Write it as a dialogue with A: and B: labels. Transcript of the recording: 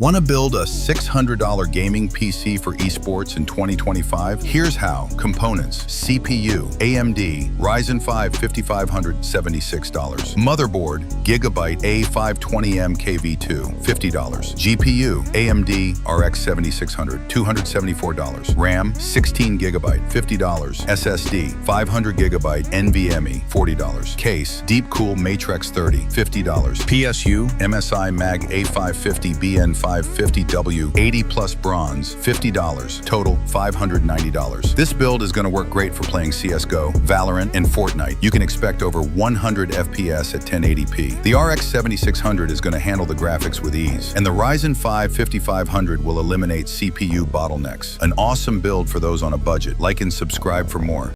A: Want to build a $600 gaming PC for esports in 2025? Here's how. Components: CPU, AMD Ryzen 5 5500, $76. Motherboard, Gigabyte A520M KV2, $50. GPU, AMD RX 7600, $274. RAM, 16 GB, $50. SSD, 500 GB NVMe, $40. Case, Deepcool Matrix 30, $50. PSU, MSI Mag A550 BN550W 80 plus bronze, $50. Total, $590. This build is going to work great for playing CSGO, Valorant, and Fortnite. You can expect over 100 FPS at 1080p. The RX 7600 is going to handle the graphics with ease, and the Ryzen 5 5500 will eliminate CPU bottlenecks. An awesome build for those on a budget. Like and subscribe for more.